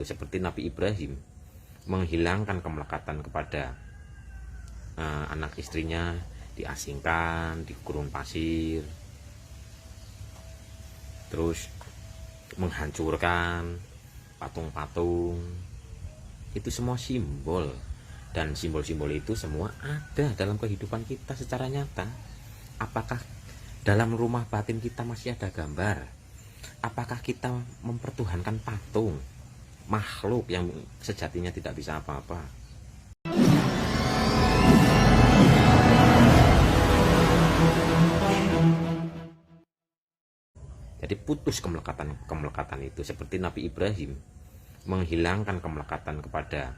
Seperti Nabi Ibrahim menghilangkan kemelekatan kepada anak istrinya, diasingkan di gurun pasir, terus menghancurkan patung-patung. Itu semua simbol, dan simbol-simbol itu semua ada dalam kehidupan kita secara nyata. Apakah dalam rumah batin kita masih ada gambar? Apakah kita mempertuhankan patung, makhluk yang sejatinya tidak bisa apa-apa? Jadi putus kemelekatan itu, seperti Nabi Ibrahim menghilangkan kemelekatan kepada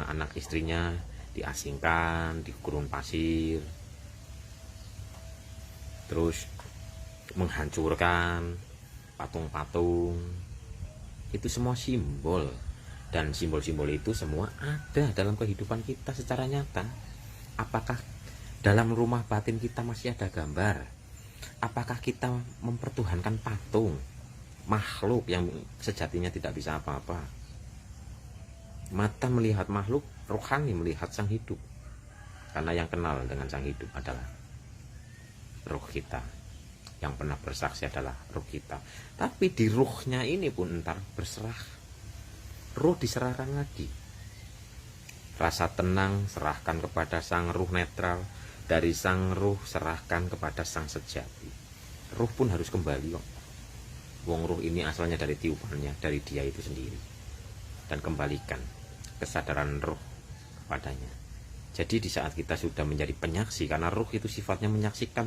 anak istrinya, diasingkan di gurun pasir, terus menghancurkan patung-patung. Itu semua simbol, dan simbol-simbol itu semua ada dalam kehidupan kita secara nyata. Apakah dalam rumah batin kita masih ada gambar? Apakah kita mempertuhankan patung, makhluk yang sejatinya tidak bisa apa-apa? Mata melihat makhluk, rohani melihat sang hidup. Karena yang kenal dengan sang hidup adalah roh kita. Yang pernah bersaksi adalah roh kita. Tapi di ruhnya ini pun entar berserah. Ruh diserahkan lagi. Rasa tenang serahkan kepada sang ruh netral. Dari sang ruh serahkan kepada sang sejati. Ruh pun harus kembali kok. Wong ruh ini asalnya dari tiupannya, dari dia itu sendiri. Dan kembalikan kesadaran ruh padanya. Jadi di saat kita sudah menjadi penyaksi, karena ruh itu sifatnya menyaksikan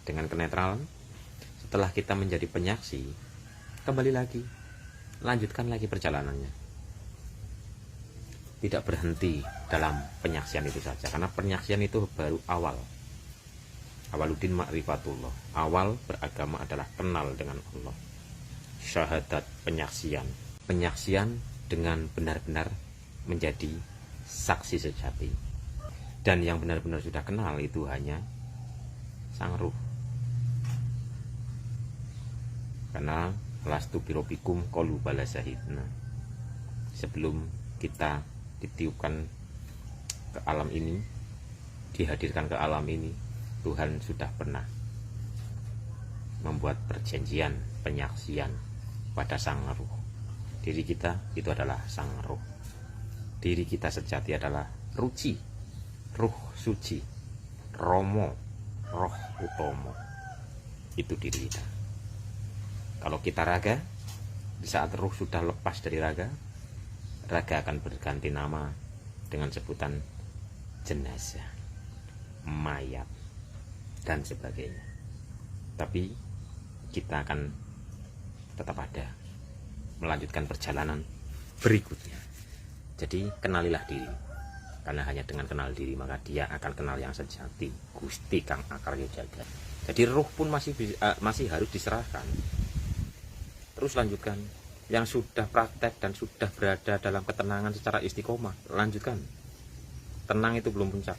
dengan kenetralan. Setelah kita menjadi penyaksi, kembali lagi, lanjutkan lagi perjalanannya. Tidak berhenti dalam penyaksian itu saja, karena penyaksian itu baru awal. Awaluddin ma'rifatullah. Awal beragama adalah kenal dengan Allah. Syahadat, penyaksian. Penyaksian dengan benar-benar menjadi saksi sejati. Dan yang benar-benar sudah kenal itu hanya sang ruh. Karena lastu birobikum qalu bala syahidna. Sebelum kita ditiupkan ke alam ini, dihadirkan ke alam ini, Tuhan sudah pernah membuat perjanjian, penyaksian pada sang ruh. Diri kita itu adalah sang ruh. Diri kita sejati adalah ruci, ruh suci, romo, roh utomo. Itu diri kita. Kalau kita raga, di saat ruh sudah lepas dari raga, raga akan berganti nama dengan sebutan jenazah, mayat, dan sebagainya. Tapi kita akan tetap ada, melanjutkan perjalanan berikutnya. Jadi kenalilah diri, karena hanya dengan kenal diri maka dia akan kenal yang sejati, Gusti Kang Akar Jagat. Jadi ruh pun masih harus diserahkan. Terus lanjutkan. Yang sudah praktek dan sudah berada dalam ketenangan secara istiqomah, lanjutkan. Tenang itu belum puncak.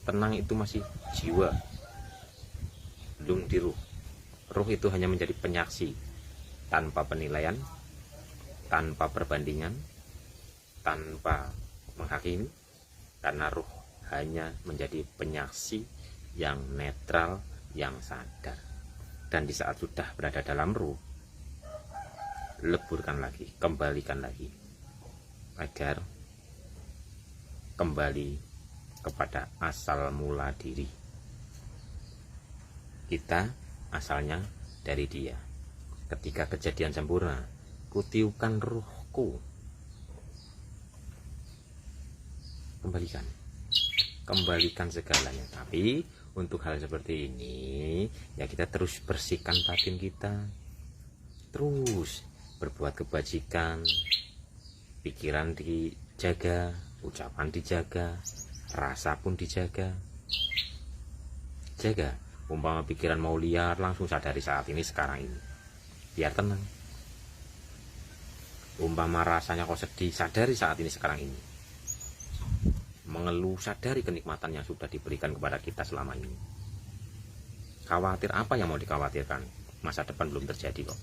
Tenang itu masih jiwa, belum di ruh. Ruh itu hanya menjadi penyaksi, tanpa penilaian, tanpa perbandingan, tanpa menghakimi. Karena ruh hanya menjadi penyaksi yang netral, yang sadar. Dan di saat sudah berada dalam ruh, leburkan lagi, kembalikan lagi, agar kembali kepada asal mula diri. Kita asalnya dari dia. Ketika kejadian sempurna, kutiupkan ruhku. Kembalikan segalanya. Tapi untuk hal seperti ini, ya kita terus bersihkan batin kita. Terus berbuat kebajikan, pikiran dijaga, ucapan dijaga, rasa pun dijaga. Jaga, umpama pikiran mau liar, langsung sadari saat ini, sekarang ini, biar tenang. Umpama rasanya kok sedih, sadari saat ini, sekarang ini. Mengeluh, sadari kenikmatan yang sudah diberikan kepada kita selama ini. Khawatir apa yang mau dikhawatirkan? Masa depan belum terjadi kok.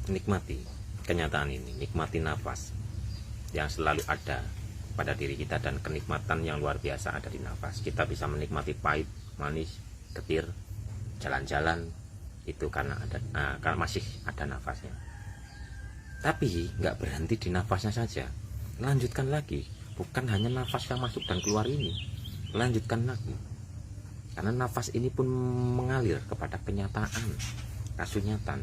Nikmati, kenyataan ini, nikmati nafas yang selalu ada pada diri kita, dan kenikmatan yang luar biasa ada di nafas. Kita bisa menikmati pahit, manis, getir, jalan-jalan itu karena masih ada nafasnya. Tapi nggak berhenti di nafasnya saja, lanjutkan lagi. Bukan hanya nafas yang masuk dan keluar ini, lanjutkan lagi, karena nafas ini pun mengalir kepada kenyataan, kasunyatan.